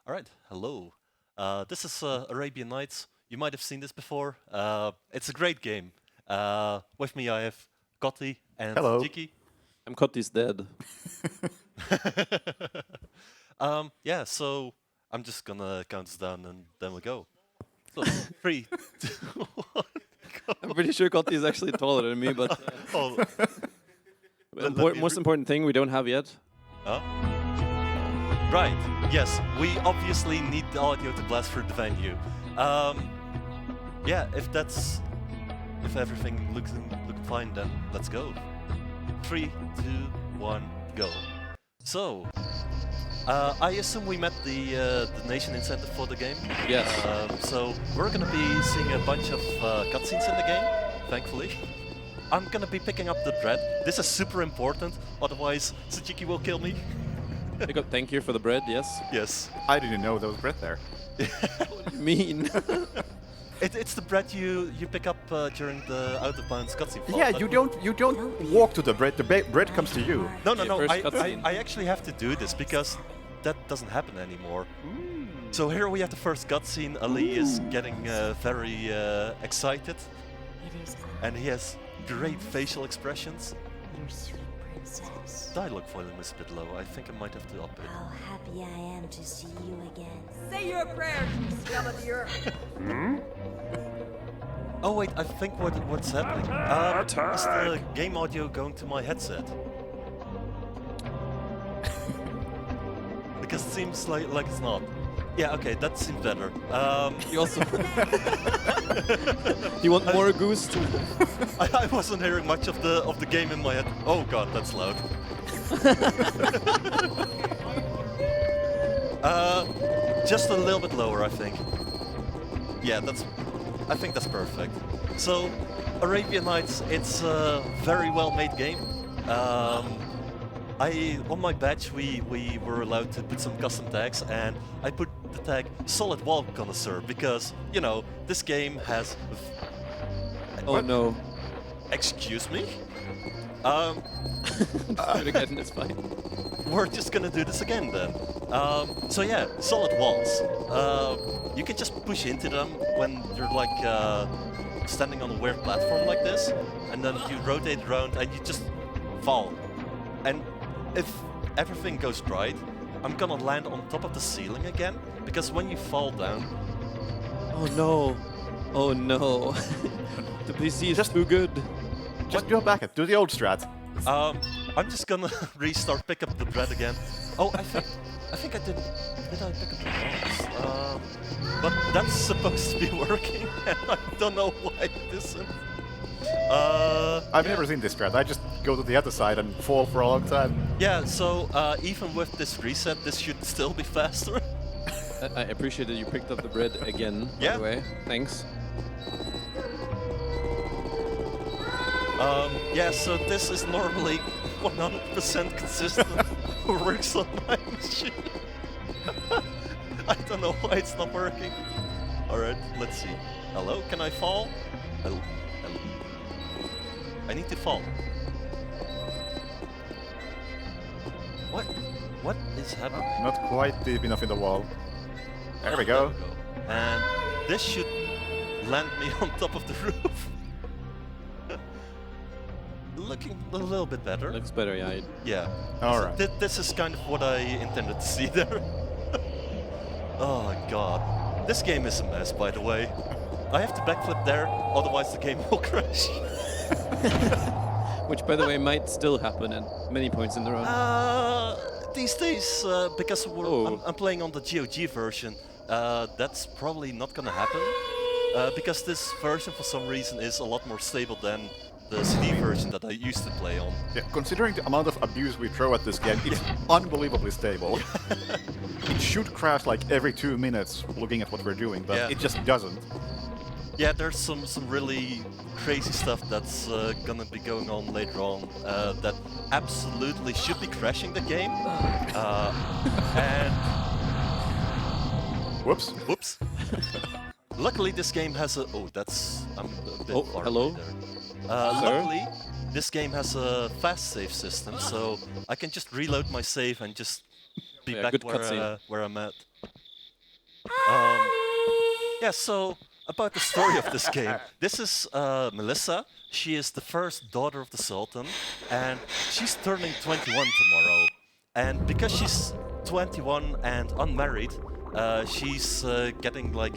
All right, hello. This is Arabian Nights. You might have seen this before. It's a great game. With me, I have Gotti and Hello. Jiki. I'm Cotty's dead. Yeah, so I'm just gonna count us down and then we go. So, three, two, one, I'm pretty sure Cotty is actually taller than me, but oh, Let me most important thing we don't have yet. huh? Right, yes, we obviously need the audio to blast through the venue. Yeah, if everything looking fine, then let's go. 3, 2, 1, go. So, I assume we met the donation incentive for the game. Yes. So we're gonna be seeing a bunch of cutscenes in the game, thankfully. I'm gonna be picking up the bread. This is super important, otherwise Tsujiki will kill me. Thank you for the bread, yes. Yes. I didn't know there was bread there. Mean. It's the bread you pick up during the out of bounds cutscene. Yeah, you don't walk to the bread. The bread comes to you. No, Yeah, no. first I cutscene. actually have to do this because that doesn't happen anymore. So here we have the first cutscene. Ali is getting very excited, It is and he has great facial expressions. your sweet princess. Dialogue volume is a bit low. I think I might have to up it. How happy I am to see you again. Say your prayers, you scum of the earth. Oh wait, I think what's happening? Is the game audio going to my headset? Because it seems like it's not. Yeah, okay, that seems better. You also. You want more Goost? I wasn't hearing much of the game in my head. Oh god, that's loud. Just a little bit lower, I think. Yeah, I think that's perfect. So, Arabian Nights, it's a very well-made game. On my badge we were allowed to put some custom tags, and I put the tag Solid Wall Connoisseur because, you know, this game has... Oh no. Excuse me? Do it again, it's fine. We're just gonna do this again then. So yeah, solid walls. You can just push into them when you're like standing on a weird platform like this, and then you rotate around and you just fall. And if everything goes right, I'm gonna land on top of the ceiling again, because when you fall down... Oh no. Oh no. The PC is too good. Just go back and do the old strat. I'm just gonna restart, pick up the bread again. Oh, I think I did. Did I pick up the balls? But that's supposed to be working, and I don't know why it isn't. I've never seen this strat. I just go to the other side and fall for a long time. Yeah, so even with this reset, this should still be faster. I appreciate that you picked up the bread again, by Yeah. the way. Thanks. Yeah, so this is normally 100% consistent. Works on my machine. I don't know why it's not working. Alright, let's see. Hello, can I fall? Hello. Hello. I need to fall. What? What is happening? Not quite deep enough in the wall. There we go. And this should land me on top of the roof. Looking a little bit better. Looks better, yeah. Yeah. Alright. This is kind of what I intended to see there. Oh my god. This game is a mess, by the way. I have to backflip there, otherwise the game will crash. Which, by the way, might still happen at many points in the run. These days, because I'm playing on the GOG version, that's probably not gonna happen. Because this version, for some reason, is a lot more stable than the CD version that I used to play on. Yeah, considering the amount of abuse we throw at this game, it's unbelievably stable. It should crash like every 2 minutes looking at what we're doing, but Yeah. it just doesn't. Yeah, there's some really crazy stuff that's gonna be going on later on that absolutely should be crashing the game. And Whoops. whoops. Luckily, this game has a. Oh, that's. I'm a bit Oh, far hello? away there. Luckily, this game has a fast save system, so I can just reload my save and just be Yeah, back good cutscene. where I'm at. Yeah, so about the story of this game. This is Melissa. She is the first daughter of the Sultan, and she's turning 21 tomorrow. And because she's 21 and unmarried, she's getting like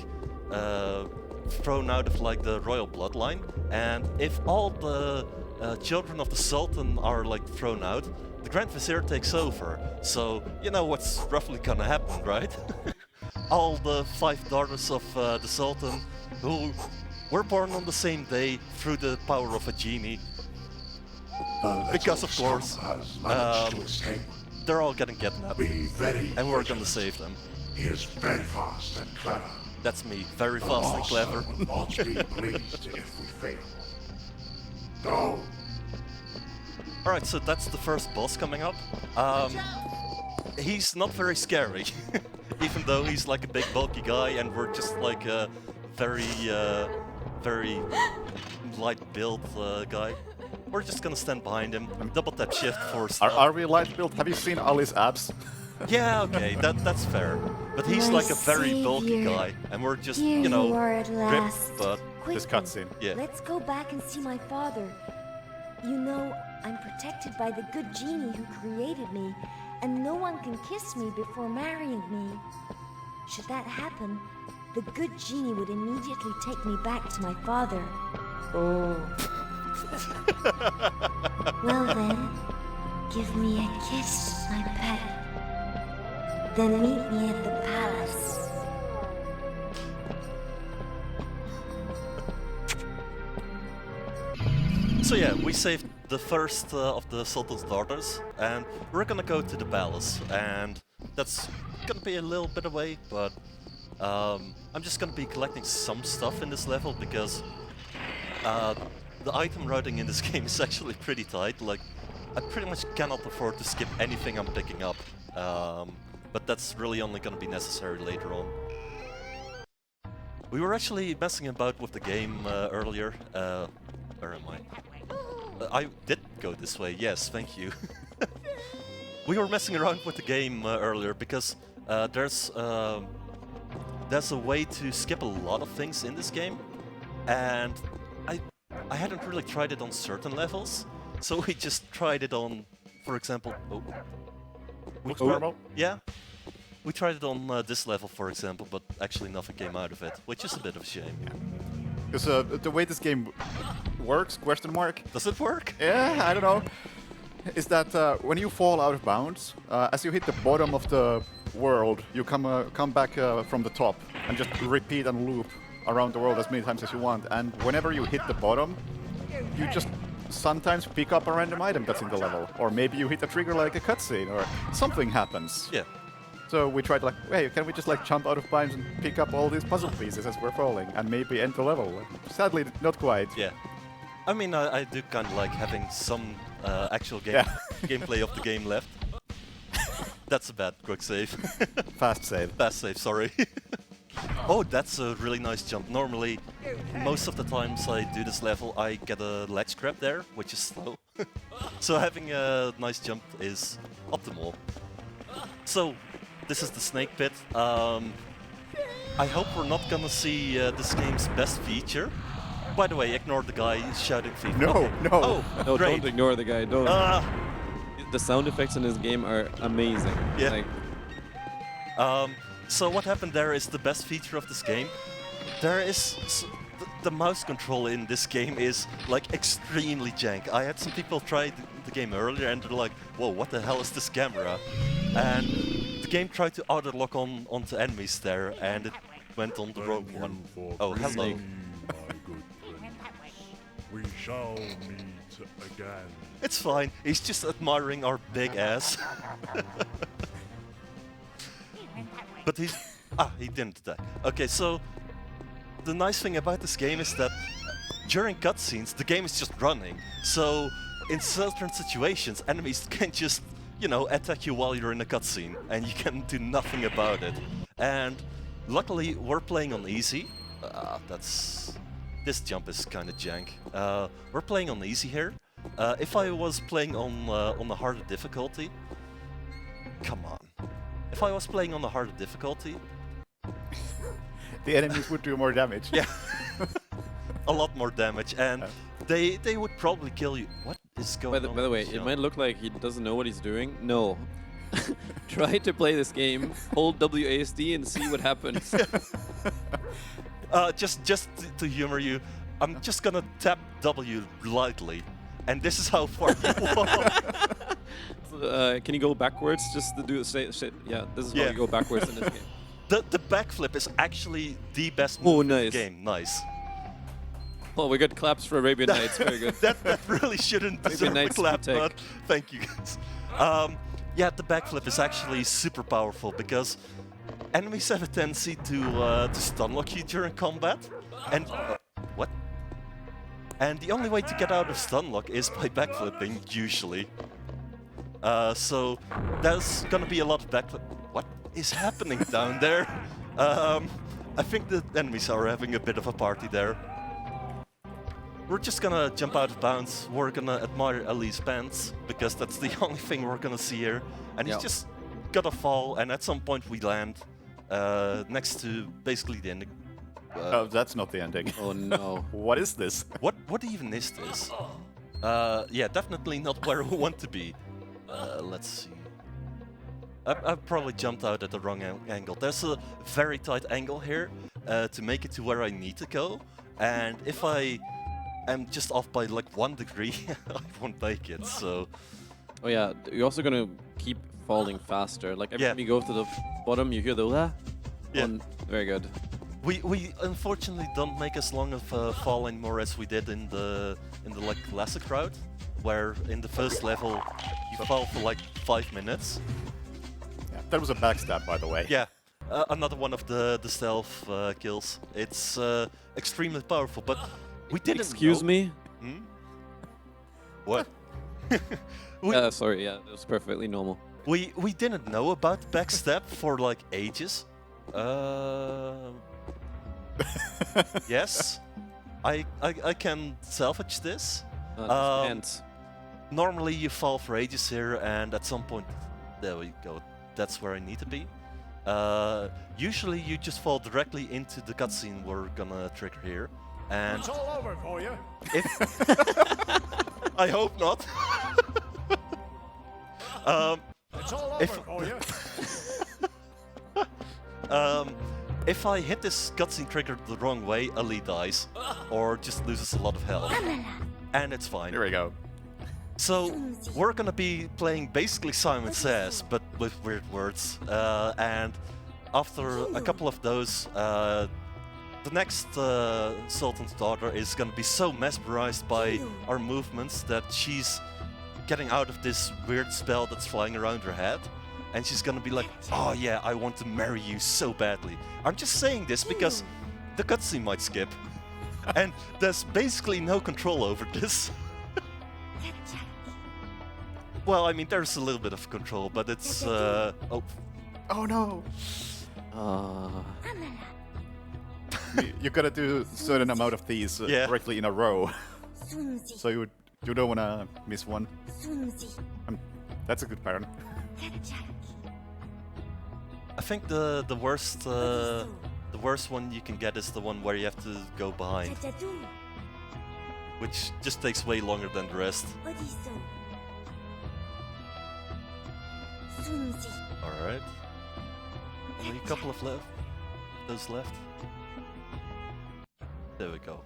thrown out of like the royal bloodline. And if all the children of the Sultan are like thrown out, the Grand Vizier takes over. So you know what's roughly gonna happen, right? All the 5 daughters of the Sultan who were born on the same day through the power of a genie. Because of course, they're all getting kidnapped, and we're gonna save them. He is very fast and clever. That's me, very fast and clever. Will not be pleased if we fail. Go. Alright, so that's the first boss coming up. He's not very scary, even though he's like a big bulky guy and we're just like a very light build guy. We're just gonna stand behind him, double tap shift for stuff. Are we light build? Have you seen Ali's abs? Yeah, okay, that's fair. But he's My like a very bulky savior. guy, and we're just, Here you know, you are at ripped, last. but This Quickly, cutscene. yeah. let's go back and see my father. You know, I'm protected by the good genie who created me, and no one can kiss me before marrying me. Should that happen, the good genie would immediately take me back to my father. Oh. Well then, give me a kiss, my pet. Then meet me at the palace. So yeah, we saved the first of the Sultan's daughters, and we're gonna go to the palace, and that's gonna be a little bit away, but I'm just gonna be collecting some stuff in this level because the item routing in this game is actually pretty tight. Like, I pretty much cannot afford to skip anything I'm picking up, but that's really only gonna be necessary later on. We were actually messing about with the game earlier. Where am I? I did go this way, yes, thank you. We were messing around with the game earlier because there's a way to skip a lot of things in this game, and I hadn't really tried it on certain levels, so we just tried it on, for example... Oh. Looks normal. Yeah. We tried it on this level, for example, but actually nothing came out of it, which is a bit of a shame. Because the way this game works, question mark, Does it work? yeah, I don't know, is that when you fall out of bounds, as you hit the bottom of the world, you come back from the top and just repeat and loop around the world as many times as you want. And whenever you hit the bottom, you just sometimes pick up a random item that's in the level, or maybe you hit a trigger like a cutscene, or something happens. Yeah. So we tried like, hey, can we just like jump out of bounds and pick up all these puzzle pieces as we're falling, and maybe end the level? Sadly, not quite. Yeah. I mean, I do kind of like having some actual gameplay of the game left. That's a bad quick save. Fast save. Fast save, sorry. Oh, that's a really nice jump. Normally, most of the times I do this level, I get a ledge grab there, which is slow. So having a nice jump is optimal. So, this is the snake pit. I hope we're not gonna see this game's best feature. By the way, ignore the guy shouting FIFA. No, Okay. no. Oh, No, great. don't ignore the guy. Don't. Ah, The sound effects in this game are amazing. Yeah. Like, so what happened there is the best feature of this game. There is the mouse control in this game is like extremely jank. I had some people try the game earlier and they're like, "Whoa, what the hell is this camera?" And the game tried to auto lock onto enemies there, and it went on the wrong one. Oh, hello. My good prince. We shall meet again. It's fine. He's just admiring our big ass. But he didn't attack. Okay, so the nice thing about this game is that during cutscenes, the game is just running. So in certain situations, enemies can just, you know, attack you while you're in a cutscene, and you can do nothing about it. And luckily, we're playing on easy. This jump is kind of jank. We're playing on easy here. If I was playing on a harder difficulty, come on. If I was playing on a harder difficulty, The enemies would do more damage. Yeah. A lot more damage, and they would probably kill you. What is going on? By the way, with it Xion? might look like he doesn't know what he's doing. No. Try to play this game, hold WASD and see what happens. Just to humor you, I'm just gonna tap W lightly, and this is how far you walk. Can you go backwards just to do the same shit? Yeah, this is how Yeah. you go backwards in this game. The backflip is actually the best Oh, move in the nice. game. Nice. Oh, we got claps for Arabian Nights. Very good. that really shouldn't deserve a Knight's clap, take. but thank you guys. Yeah, the backflip is actually super powerful because enemies have a tendency to stun lock you during combat, and what? And the only way to get out of stun lock is by backflipping, usually. So there's gonna be a lot of backflip. What is happening down there? I think the enemies are having a bit of a party there. We're just gonna jump out of bounds. We're gonna admire Ellie's pants because that's the only thing we're gonna see here. And he's Yep. just gonna fall, and at some point we land next to basically the ending. Oh, that's not the ending. Oh no. What is this? What even is this? Yeah, definitely not where we want to be. Let's see. I've probably jumped out at the wrong angle. There's a very tight angle here to make it to where I need to go, and if I am just off by like 1 degree, I won't make it. So Oh yeah, you're also gonna keep falling faster. Like every Yeah. time you go to the bottom, you hear the Yeah. Very good. we unfortunately don't make as long of a fall anymore as we did in the like classic route, where in the first level you fall for like 5 minutes. Yeah, that was a backstab, by the way. Yeah, another one of the stealth kills. It's extremely powerful, but we didn't Excuse know- me? What? we, Sorry, yeah, that was perfectly normal. we didn't know about backstab for like ages. Yes, I can salvage this. Depends. Normally you fall for ages here, and at some point, there we go. That's where I need to be. Usually you just fall directly into the cutscene we're gonna trigger here, and It's all over for you. if I hope not. It's all over If- for you. If I hit this cutscene trigger the wrong way, Ali dies, or just loses a lot of health, and it's fine. Here we go. So we're gonna be playing basically Simon Says, but with weird words. And after a couple of those, the next Sultan's daughter is gonna be so mesmerized by our movements that she's getting out of this weird spell that's flying around her head. And she's gonna be like, oh yeah, I want to marry you so badly. I'm just saying this because the cutscene might skip. And there's basically no control over this. Well, I mean, there's a little bit of control, but it's, oh, Oh no! Ah. You gotta do a certain amount of these Yeah. correctly in a row. Sunzi, So you don't wanna miss one. Sunzi, That's a good pattern. I think the worst one you can get is the one where you have to go behind, which just takes way longer than the rest. Sunzi, All right, only a couple of those left. There we go.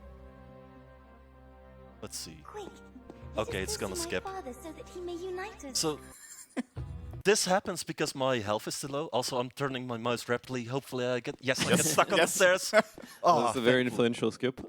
Let's see. quick. Okay, it's gonna skip. So that he may unite us. So this happens because my health is too low. Also, I'm turning my mouse rapidly. Hopefully, I get I get stuck on the Yes. stairs. Oh, that's a very influential skip.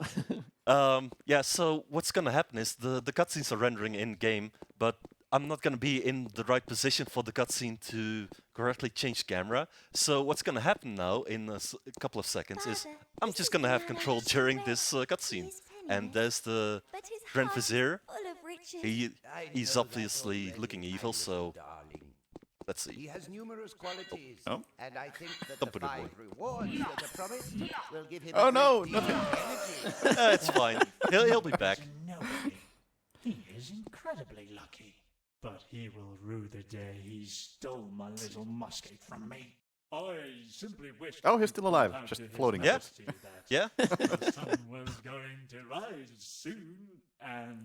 Yeah. So what's gonna happen is the cutscenes are rendering in game, but I'm not gonna be in the right position for the cutscene to correctly change camera. So what's gonna happen now in a couple of seconds is Father, I'm this just is gonna have man control actually during rare. this cutscene. He is And penniless, there's the but his Grand heart is Vizier. full of riches. He's obviously looking evil. So let's see. He has numerous qualities, Oh. and I think that Don't the put it 5 away. rewards that are promised will give him Oh a no, great deal nothing. of energy. It's fine. He'll be back. Nobody. He is incredibly lucky. But he will rue the day he stole my little musket from me. I simply wish. Oh, he's still alive, just floating. Yeah. Yeah. The sun was going to rise soon, and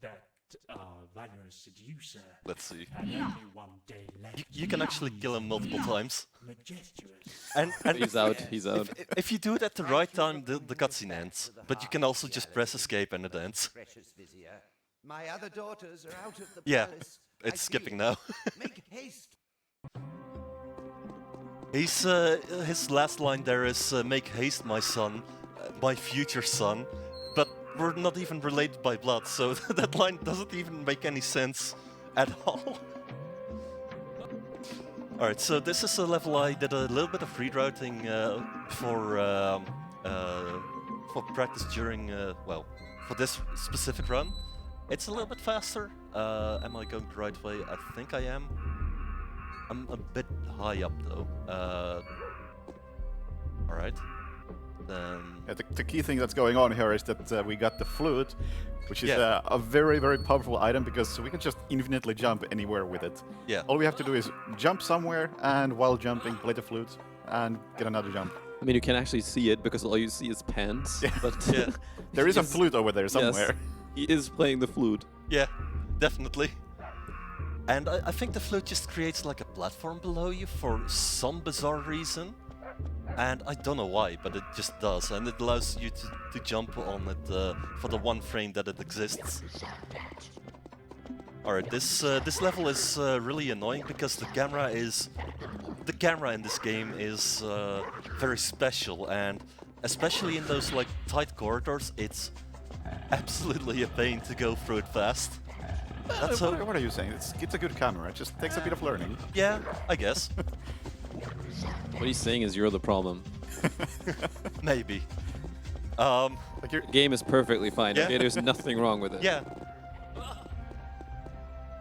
that our valorous seducer Let's see. had only one day left. You can actually kill him multiple times. Majestuous. And He's out. He's out. if you do it at the right time, the cutscene ends. But you can also just press escape and it ends. Precious vizier. My other daughters are out of the Yeah, palace. it's I skipping feel. now. Make haste. His last line there is, make haste, my son, my future son. But we're not even related by blood, so that line doesn't even make any sense at all. Alright, so this is a level I did a little bit of rerouting for practice during, well, for this specific run. It's a little bit faster. Am I going the right way? I think I am. I'm a bit high up though. Alright. Then... Yeah, the key thing that's going on here is that we got the flute, which is Yeah. a very, very powerful item because we can just infinitely jump anywhere with it. Yeah. All we have to do is jump somewhere and while jumping, play the flute and get another jump. I mean, you can actually see it because all you see is pants. Yeah. But Yeah. There is a Yes. flute over there somewhere. Yes, he is playing the flute. Yeah, definitely. And I think the flute just creates like a platform below you for some bizarre reason. And I don't know why, but it just does. And it allows you to jump on it for the one frame that it exists. Alright, this level is really annoying because the camera in this game is very special, and especially in those like tight corridors, it's absolutely a pain to go through it fast. That's so, What are you saying? It's a good camera. It just takes a bit of learning. yeah, I guess. What he's saying is you're the problem. Maybe. Like you're, The game is perfectly fine. Yeah. Okay, there's nothing wrong with it. Yeah,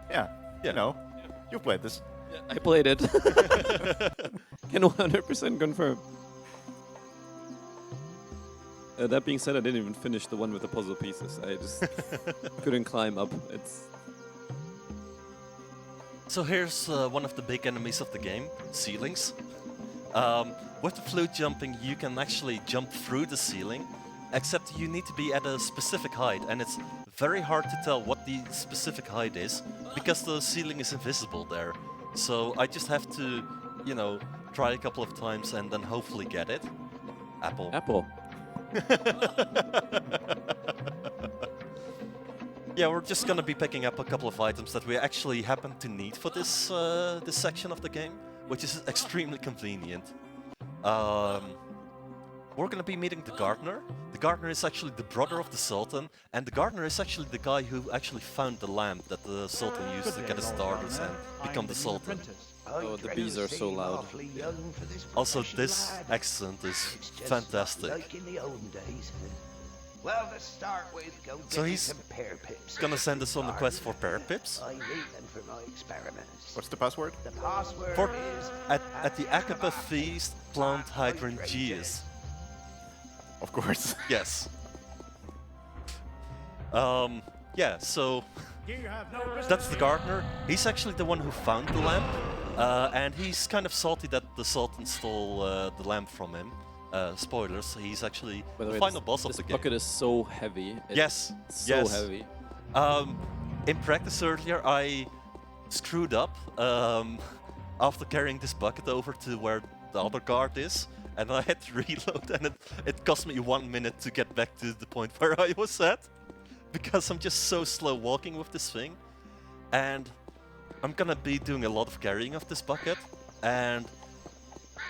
yeah, Yeah. you know, you played this. I played it. Can 100% confirm. That being said, I didn't even finish the one with the puzzle pieces. I just couldn't climb up. It's so here's one of the big enemies of the game, ceilings. With the flute jumping, you can actually jump through the ceiling, except you need to be at a specific height, and it's very hard to tell what the specific height is, because the ceiling is invisible there. So I just have to, you know, try a couple of times and then hopefully get it. Apple. Apple. Yeah, we're just gonna be picking up a couple of items that we actually happen to need for this this section of the game, which is extremely convenient. We're gonna be meeting the gardener. The gardener is actually the brother of the Sultan, and the gardener is actually the guy who actually found the lamp that the Sultan used to get his daughters and become the Sultan. Oh, the bees are so loud. Also, this accent is fantastic. Like in the olden days. Well, to start with, go So get me he's some pear pips. Gonna send us on the quest for pear pips. I need them for my experiments. What's the password? The password For is at the Akaba feast, plant hydrangeas. Of course. Yes. Yeah, so that's the gardener. He's actually the one who found the lamp, and he's kind of salty that the Sultan stole the lamp from him. Spoilers, he's actually By the the way, final boss of this the game. bucket is so heavy. It's Yes, so yes. heavy. In practice earlier, I screwed up after carrying this bucket over to where the other guard is, and I had to reload, and it cost me 1 minute to get back to the point where I was at, because I'm just so slow walking with this thing. And I'm gonna be doing a lot of carrying of this bucket, and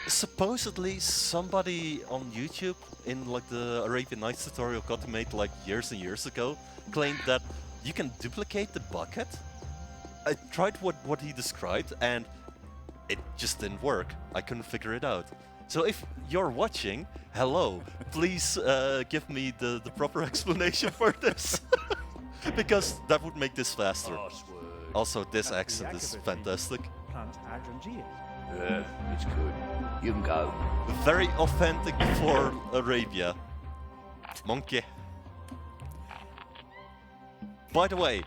supposedly somebody on YouTube in like the Arabian Nights tutorial got made like years and years ago claimed that you can duplicate the bucket. I tried what he described and it just didn't work. I couldn't figure it out. So if you're watching, hello, please give me the proper explanation for this. Because that would make this faster. Also, this accent is fantastic. Plant hydrangea. it's good. You can go. Very authentic for Arabia. Monkey. By the way,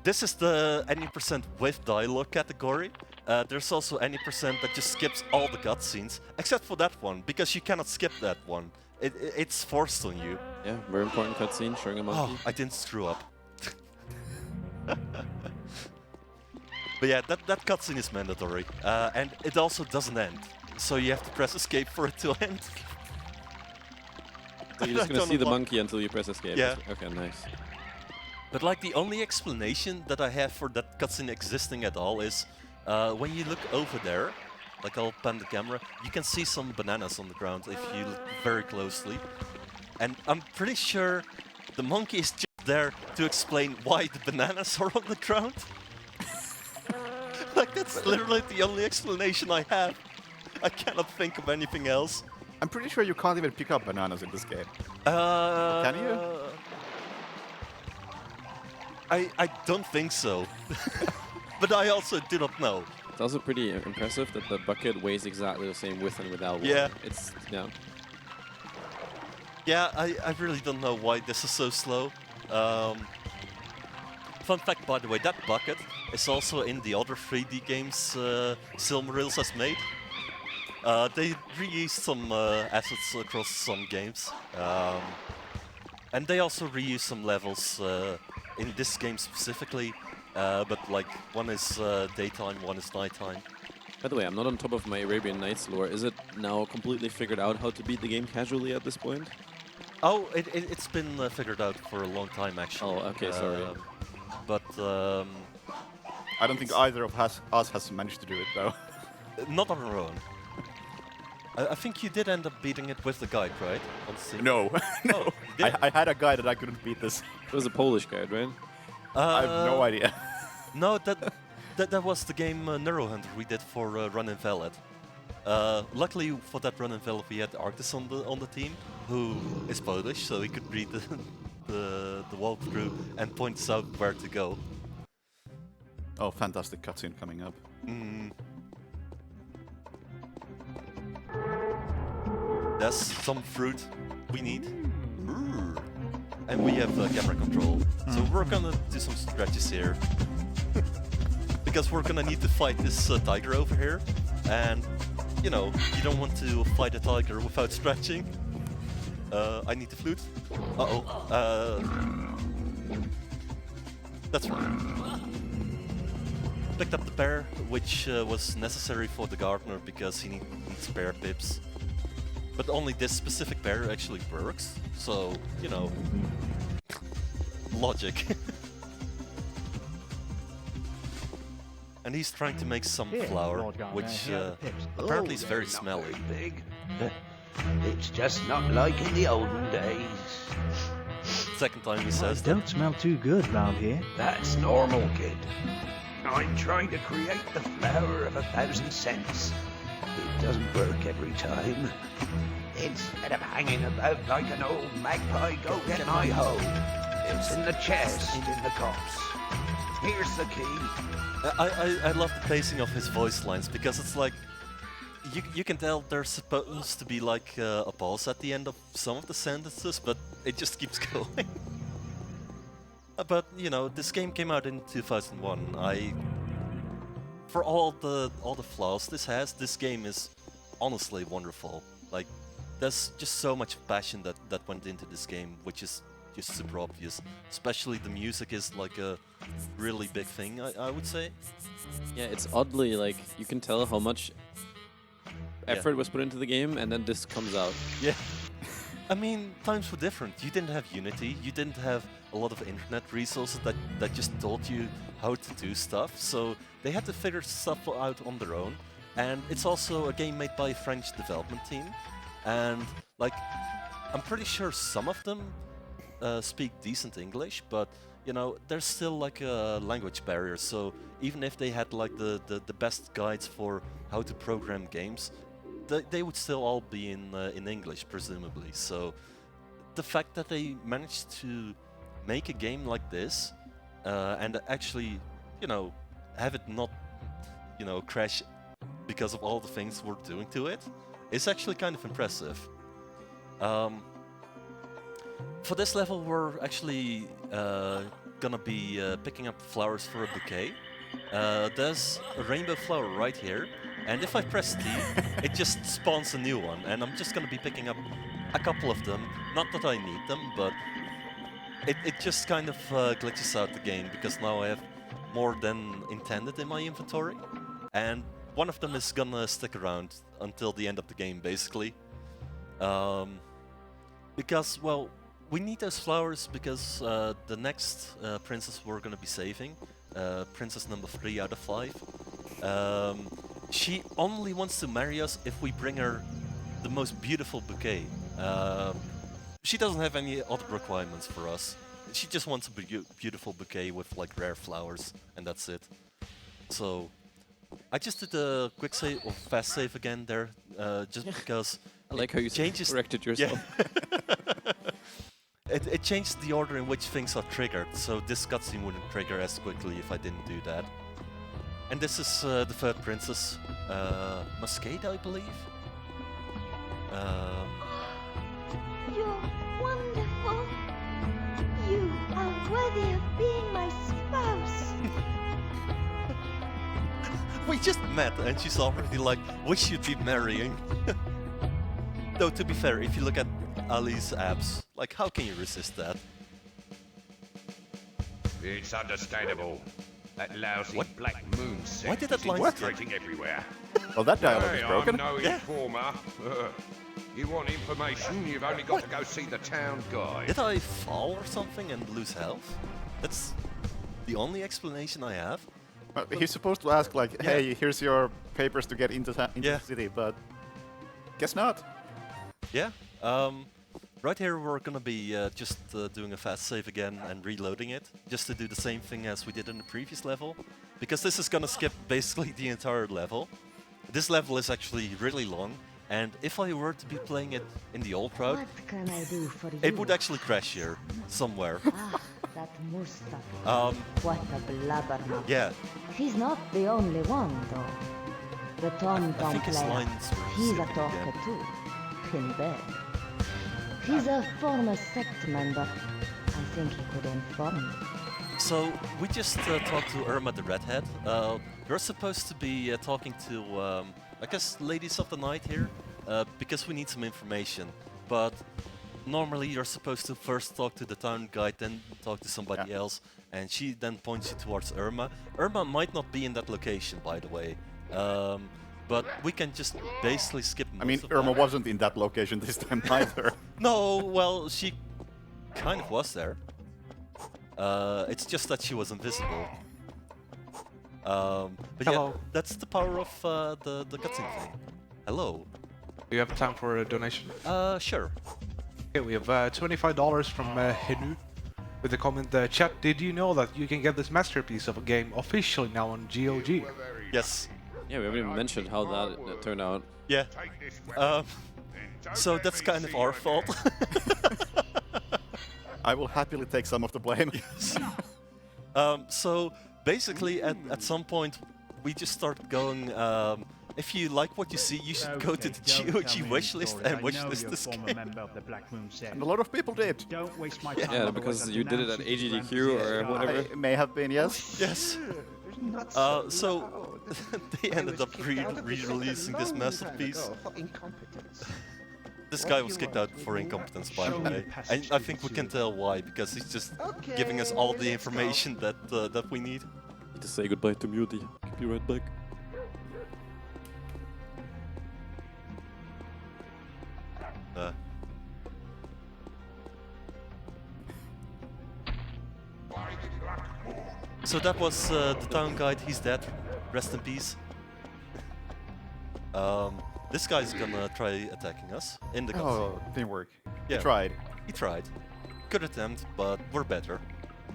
this is the any% with dialogue category, there's also any percent that just skips all the cutscenes, except for that one, because you cannot skip that one. It's forced on you. Yeah, very important cutscene showing a monkey. Oh, I didn't screw up. But yeah, that cutscene is mandatory, and it also doesn't end. So you have to press escape for it to end. So you're just I gonna don't see know the what- monkey until you press escape. Yeah. Okay, nice. But like the only explanation that I have for that cutscene existing at all is when you look over there, like I'll pan the camera, you can see some bananas on the ground if you look very closely. And I'm pretty sure the monkey is just there to explain why the bananas are on the ground. Like that's literally the only explanation I have. I cannot think of anything else. I'm pretty sure you can't even pick up bananas in this game. Can you? I don't think so. But I also do not know. It's also pretty impressive that the bucket weighs exactly the same with and without Yeah. water. It's, yeah. Yeah, I really don't know why this is so slow. Fun fact, by the way, that bucket is also in the other 3D games Silmarils has made. They reused some assets across some games. And they also reused some levels in this game specifically. But like, one is daytime, one is nighttime. By the way, I'm not on top of my Arabian Nights lore. Is it now completely figured out how to beat the game casually at this point? Oh, it's been figured out for a long time, actually. Oh, okay, sorry. But I don't think either of us has managed to do it, though. not on our own. I think you did end up beating it with the guide, right? On Steam? No, no. Oh, you did? I had a guy that I couldn't beat this. It was a Polish guide, right? I have no idea. No, that was the game Neuro Hunter we did for Run Invalid. Luckily for that Run Invalid, we had Arctis on the team, who is Polish, so he could read the walkthrough and point us out where to go. Oh, fantastic cutscene coming up. There's some fruit we need. And we have camera control. So we're gonna do some stretches here. Because we're gonna need to fight this tiger over here. And, you know, you don't want to fight a tiger without stretching. I need the flute. Uh-oh. That's right. Picked up the bear, which was necessary for the gardener because he needs bear pips. But only this specific bear actually works, so, you know, logic. And he's trying to make some flour, which apparently is very smelly. Big. It's just not like in the olden days. Second time he says that. Don't smell too good round here. That's normal, kid. I'm trying to create the flower of 1,000 cents. It doesn't work every time. Instead of hanging about like an old magpie, go get my hoe. It's in the chest, in the cups. Here's the key. I love the pacing of his voice lines because it's like you can tell there's supposed to be like a pause at the end of some of the sentences, but it just keeps going. But you know, this game came out in 2001. For all the flaws this has, this game is honestly wonderful. Like, there's just so much passion that went into this game, which is just super obvious. Especially the music is like a really big thing, I would say. Yeah, it's oddly like you can tell how much effort was put into the game, and then this comes out. Yeah. I mean, times were different. You didn't have Unity, you didn't have a lot of internet resources that just taught you how to do stuff, so they had to figure stuff out on their own. And it's also a game made by a French development team, and like, I'm pretty sure some of them speak decent English, but you know, there's still like a language barrier, so even if they had like the best guides for how to program games, they would still all be in English, presumably. So the fact that they managed to make a game like this and actually, you know, have it not, you know, crash because of all the things we're doing to it is actually kind of impressive. For this level, we're actually gonna be picking up flowers for a bouquet. there's a rainbow flower right here, and if I press T, it just spawns a new one, and I'm just gonna be picking up a couple of them. Not that I need them, but it just kind of glitches out the game, because now I have more than intended in my inventory, and one of them is gonna stick around until the end of the game, basically. Because, well, we need those flowers because the next princess we're gonna be saving, princess number 3 out of 5, she only wants to marry us if we bring her the most beautiful bouquet. She doesn't have any other requirements for us. She just wants a beautiful bouquet with like rare flowers, and that's it. So I just did a quick save or fast save again there, just because I like how you corrected yourself. Yeah. It changed the order in which things are triggered, so this cutscene wouldn't trigger as quickly if I didn't do that. And this is the third princess, Muscade, I believe. You're wonderful. You are worthy of being my spouse. We just met and she's already like, we should be marrying. Though to be fair, if you look at Ali's abs, like how can you resist that? It's understandable. That lousy What? black moon set Why did that is line infiltrating everywhere. Well, that dialogue is Hey, broken. I'm no Yeah. informer. You want information, you've only got to go see the town guide. Did I fall or something and lose health? That's the only explanation I have. He's supposed to ask like, hey, here's your papers to get into Yeah. the city, but guess not. Yeah. Right here we're gonna be just doing a fast save again and reloading it, just to do the same thing as we did in the previous level, because this is gonna skip basically the entire level. This level is actually really long, and if I were to be playing it in the old route, What can I do for you? it would actually crash here somewhere. Ah, that Mustafa. What a blabbermouth. Yeah, He's not the only one, though. The Tom I think his player. lines were He's a simple talker again. too. In bed. He's a former sect member. I think he could inform me. So we just talked to Irma the Redhead. We're supposed to be talking to, I guess, ladies of the night here, because we need some information. But normally you're supposed to first talk to the town guide, then talk to somebody else, and she then points you towards Irma. Irma might not be in that location, by the way. But we can just basically skip most I mean, of Irma that. wasn't in that location this time either. No, well, she kind of was there. It's just that she was invisible. But yeah, Hello. that's the power of the cutscene thing. Hello. Do you have time for a donation? Sure. Okay, we have $25 from Henu with the comment, chat, did you know that you can get this masterpiece of a game officially now on GOG? Yes. Yeah, we haven't even mentioned how that turned out. Yeah. So that's kind of our fault. I will happily take some of the blame. So basically, at some point, we just started going. If you like what you see, you should go to the GOG wishlist and wishlist this game. And a lot of people did. Don't waste my time. Yeah, because you did it at AGDQ or whatever. It may have been, yes. Yes. So they ended up re-releasing this masterpiece. This guy was kicked out for incompetence, by the way, and I think we can tell why, because he's just giving us all the information that that we need. Need to say goodbye to Muty. Be right back. So that was the town guide. He's dead. Rest in peace. This guy's gonna try attacking us in the cutscene. Oh, didn't work. Yeah. He tried. He tried. Good attempt, but we're better.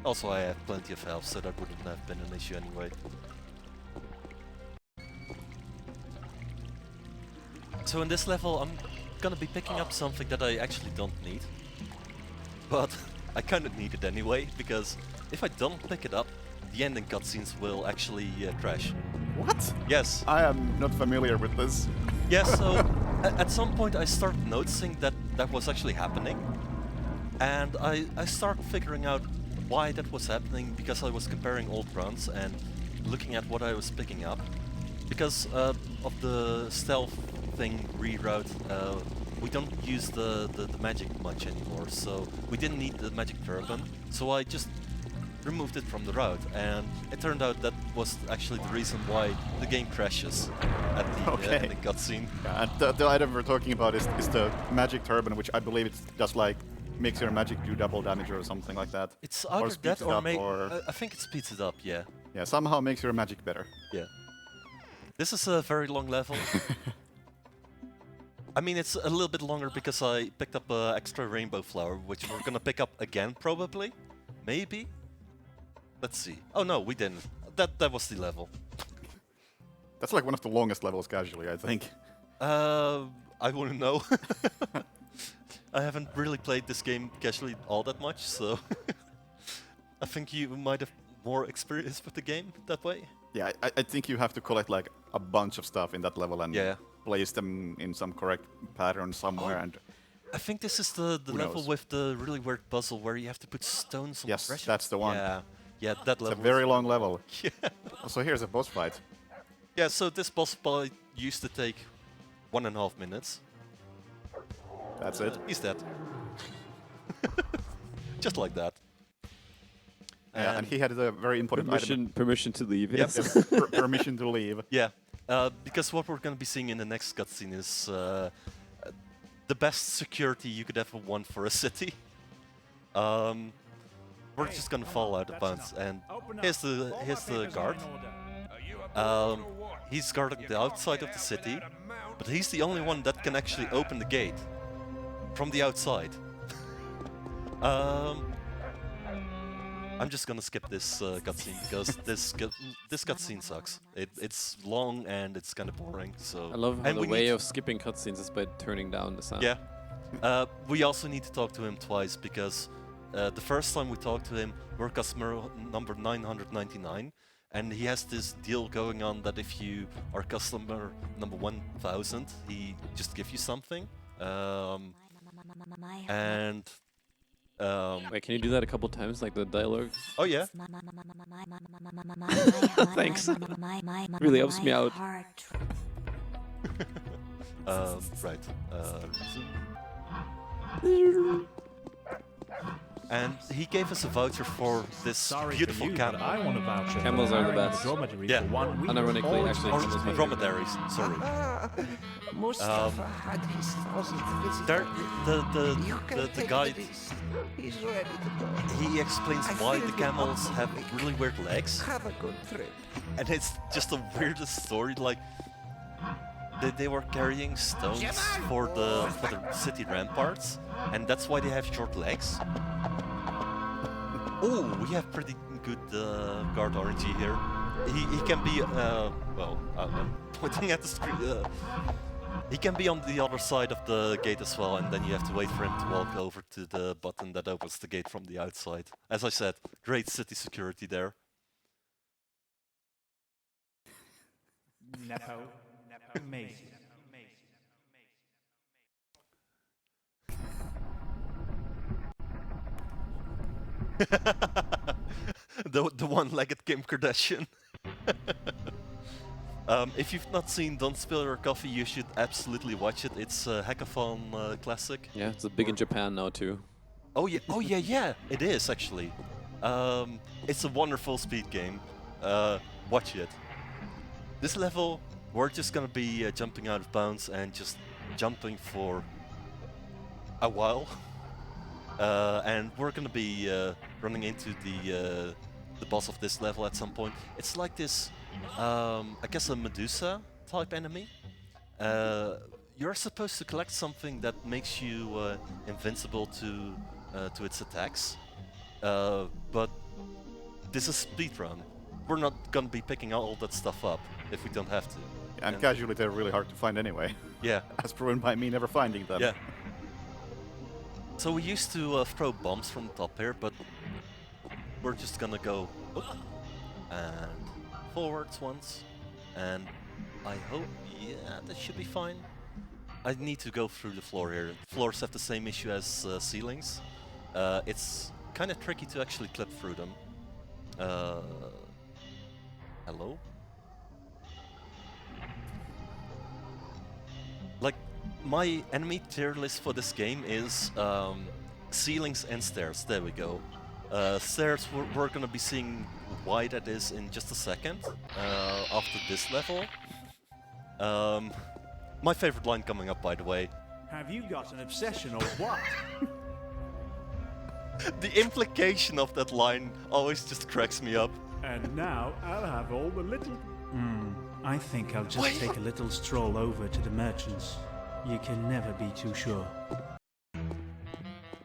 Also, I have plenty of health, so that wouldn't have been an issue anyway. So in this level, I'm gonna be picking up something that I actually don't need. But I kinda need it anyway, because if I don't pick it up, the ending cutscenes will actually crash. What? Yes. I am not familiar with this. Yeah, so at some point I started noticing that that was actually happening. And I started figuring out why that was happening, because I was comparing old runs, and looking at what I was picking up. Because of the stealth thing reroute, we don't use the magic much anymore, so we didn't need the magic turban, so I just removed it from the route, and it turned out that was actually the reason why the game crashes at the ending cutscene. Yeah, and the item we're talking about is the magic turban, which I believe it's just like makes your magic do double damage or something like that. It's either speeds that it or, up, I think it speeds it up, yeah. Yeah, somehow makes your magic better. Yeah. This is a very long level. I mean, it's a little bit longer because I picked up an extra rainbow flower, which we're gonna pick up again, probably. Maybe? Let's see. Oh no, we didn't. That was the level. That's like one of the longest levels casually, I think. I wouldn't know. I haven't really played this game casually all that much, so I think you might have more experience with the game that way. Yeah, I think you have to collect like a bunch of stuff in that level and place them in some correct pattern somewhere. And I think this is the level with the really weird puzzle where you have to put stones on yes, pressure. that's the one. Yeah, that level. It's a very long level. Yeah. So here's a boss fight. Yeah, so this boss fight used to take 1.5 minutes. That's it. He's dead. Just like that. Yeah, and he had a very important item. Permission to leave. Yes. Yes, permission to leave. Yeah, because what we're going to be seeing in the next cutscene is the best security you could ever want for a city. We're just going to fall out of bounds, and here's the guard. He's guarding the outside of the city, but he's the only one that can actually open the gate from the outside. I'm just gonna skip this cutscene because this cutscene sucks. It's long and it's kind of boring. So I love how the way of skipping cutscenes is by turning down the sound. Yeah. We also need to talk to him twice because the first time we talked to him, we're customer number 999, and he has this deal going on that if you are customer number 1000, he just gives you something. And wait, can you do that a couple times, like the dialogue? Oh yeah. Thanks. Really helps me out. Right. And he gave us a voucher for this beautiful camel. I want a voucher. Camels are the best. Yeah. Unironically, actually, Or camels are dromedaries. Sorry. Mustafa had his 1,000 visitors. The guide, He's ready to go. he explains why the camels have really weird legs, Have a good trip. and it's just the weirdest story. Like they were carrying stones for the city ramparts, and that's why they have short legs. Oh, we have pretty good guard RNG here. He can be well, I'm pointing at the screen. He can be on the other side of the gate as well, and then you have to wait for him to walk over to the button that opens the gate from the outside. As I said, great city security there. Nepo. Amazing. the one-legged Kim Kardashian. If you've not seen Don't Spill Your Coffee, you should absolutely watch it. It's a hackathon classic. Yeah, it's big in Japan now too. Oh yeah, it is actually. It's a wonderful speed game. Watch it. This level, we're just gonna be jumping out of bounds and just jumping for a while. And we're gonna be running into the boss of this level at some point. It's like this, I guess a Medusa type enemy. You're supposed to collect something that makes you invincible to its attacks, but this is speedrun. We're not gonna be picking all that stuff up if we don't have to. And casually, they're really hard to find anyway. Yeah. As proven by me never finding them. Yeah. So we used to throw bombs from the top here, but we're just gonna go up and forwards once, and I hope, yeah, that should be fine. I need to go through the floor here. Floors have the same issue as ceilings. It's kind of tricky to actually clip through them. Hello? Like, my enemy tier list for this game is ceilings and stairs. There we go. Stairs, we're gonna be seeing why that is in just a second, after this level. My favorite line coming up, by the way. Have you got an obsession or what? The implication of that line always just cracks me up. And now I'll have all the little... I think I'll just take a little stroll over to the merchants. You can never be too sure.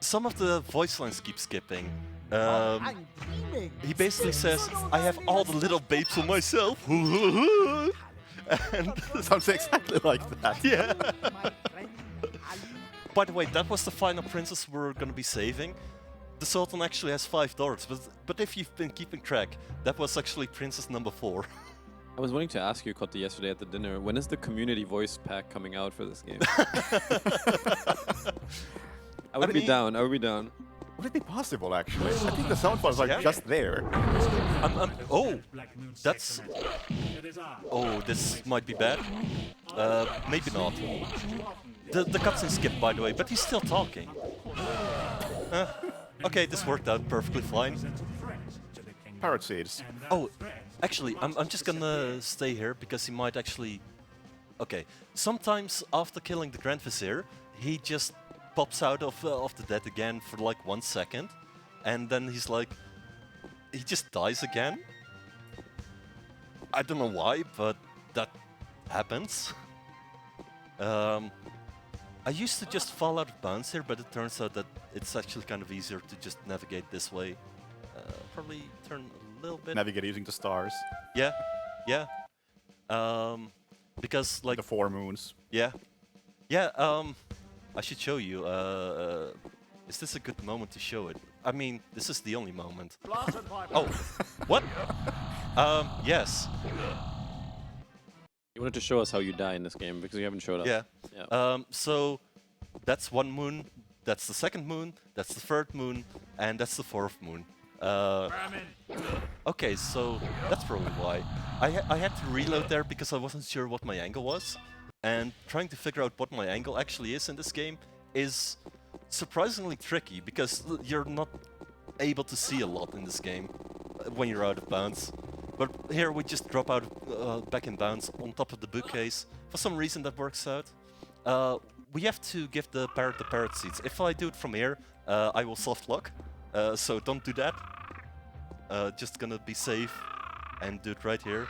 Some of the voice lines keep skipping. He basically says, I have all the little babes for myself. And Sounds exactly like that. yeah. By the way, that was the final princess we're gonna be saving. The Sultan actually has 5 daughters, but if you've been keeping track, that was actually princess number 4. I was wanting to ask you, Kotti, yesterday at the dinner, when is the community voice pack coming out for this game? I would be down. I would be down. Would it be possible, actually? I think the sound files are just there. Oh, that's... Oh, this might be bad. Maybe not. The cutscene skipped, by the way, but he's still talking. Okay, this worked out perfectly fine. Parrot seeds. Oh, actually, I'm just gonna stay here because he might actually... Okay, sometimes after killing the Grand Vizier, he just pops out of the dead again for like 1 second, and then he's like... He just dies again. I don't know why, but that happens. I used to just fall out of bounds here, but it turns out that it's actually kind of easier to just navigate this way. Probably turn a little bit. Navigate using the stars. Yeah, yeah. Because like the 4 moons. Yeah, yeah. I should show you. Is this a good moment to show it? I mean, this is the only moment. Oh, what? Yes. You wanted to show us how you die in this game because you haven't showed us. Yeah. So that's 1 moon. That's the 2nd moon. That's the 3rd moon, and that's the 4th moon. Okay, so that's probably why. I had to reload there because I wasn't sure what my angle was, and trying to figure out what my angle actually is in this game is surprisingly tricky because you're not able to see a lot in this game when you're out of bounds. But here we just drop out back in bounds on top of the Bouquets. For some reason that works out. We have to give the parrot seeds. If I do it from here, I will soft lock. So don't do that. Just gonna be safe and do it right here.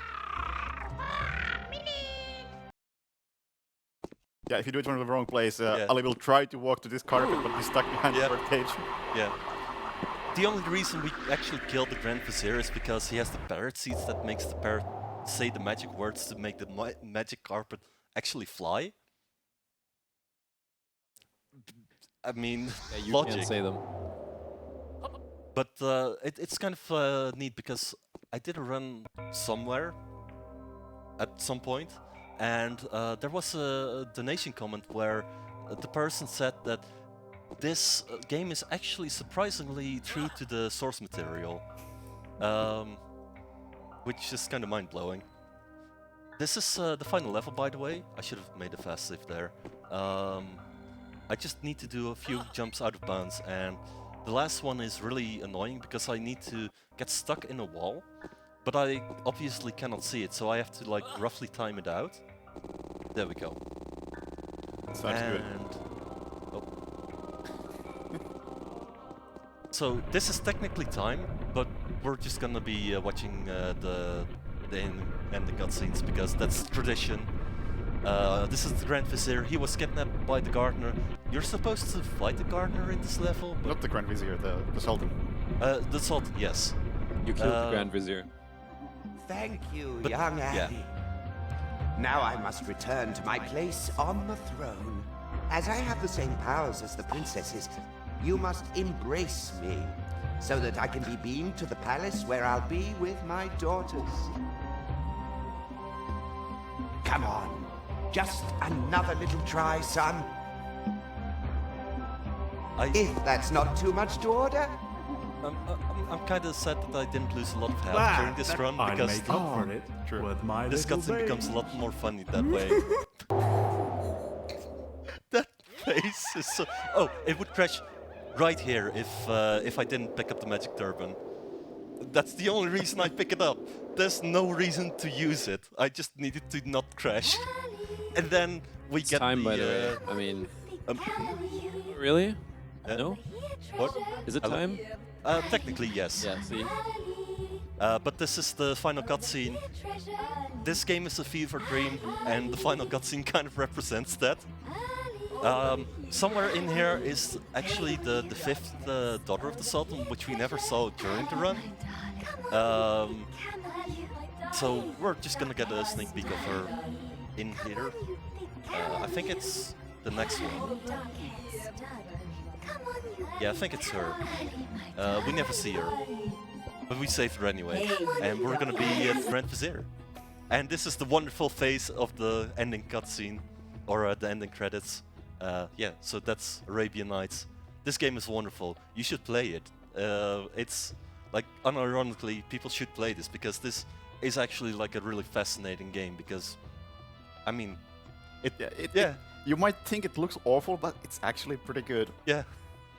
Yeah, if you do it from the wrong place, Ali will try to walk to this carpet, but be stuck behind the cage. Yeah. The only reason we actually killed the Grand Vizier is because he has the parrot seeds that makes the parrot say the magic words to make the magic carpet actually fly. I mean, yeah, you logic. can't say them. But it's kind of neat because I did a run somewhere at some point, and there was a donation comment where the person said that this game is actually surprisingly true to the source material, which is kind of mind-blowing. This is the final level, by the way. I should have made a fast save there. I just need to do a few jumps out of bounds, and the last one is really annoying because I need to get stuck in a wall, but I obviously cannot see it, so I have to like roughly time it out. There we go. Sounds good. Oh. So this is technically time, but we're just gonna be watching the ending cutscenes because that's tradition. This is the Grand Vizier. He was kidnapped by the gardener. You're supposed to fight the gardener in this level, but not the Grand Vizier, the Sultan. The Sultan, yes. You killed the Grand Vizier. Thank you, young Andy. Now I must return to my place on the throne. As I have the same powers as the princesses, you must embrace me, so that I can be beamed to the palace where I'll be with my daughters. Come on, just another little try, son. If that's not too much to order. I'm kind of sad that I didn't lose a lot of health Ah, during this that- run I'll because make up for it true. with my this little cutscene becomes a babe. lot more funny that way. That face is so. Oh, it would crash right here if I didn't pick up the magic turban. That's the only reason I pick it up. There's no reason to use it. I just needed to not crash. And then we It's get time, the. by the way. I mean, um, really? Yeah. No? what? Is it Hello? time? Technically, yes. Yeah, see? But this is the final cutscene. This game is a fever dream, and the final cutscene kind of represents that. Somewhere in here is actually the fifth daughter of the Sultan, which we never saw during the run. So we're just gonna get a sneak peek of her in here. I think it's the next one. Yeah, I think it's her. We never see her, but we saved her anyway, and we're gonna be the Grand Vizier. And this is the wonderful face of the ending cutscene, or the ending credits. Yeah, so that's Arabian Nights. This game is wonderful. You should play it. It's like, unironically, people should play this because this is actually like a really fascinating game. Because, I mean, Yeah, you might think it looks awful, but it's actually pretty good yeah,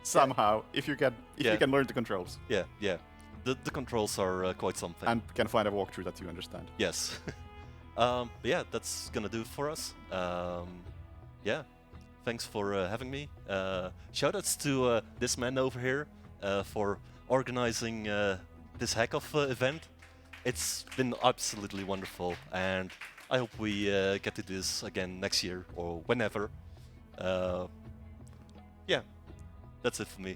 somehow if you can Yeah. you can learn the controls yeah. The controls are quite something. and can find a walkthrough that you understand. Yes. But yeah, that's gonna do it for us. Yeah, thanks for having me. Shoutouts to this man over here for organizing this hack-off event. It's been absolutely wonderful, and I hope we get to do this again next year or whenever. Yeah, that's it for me.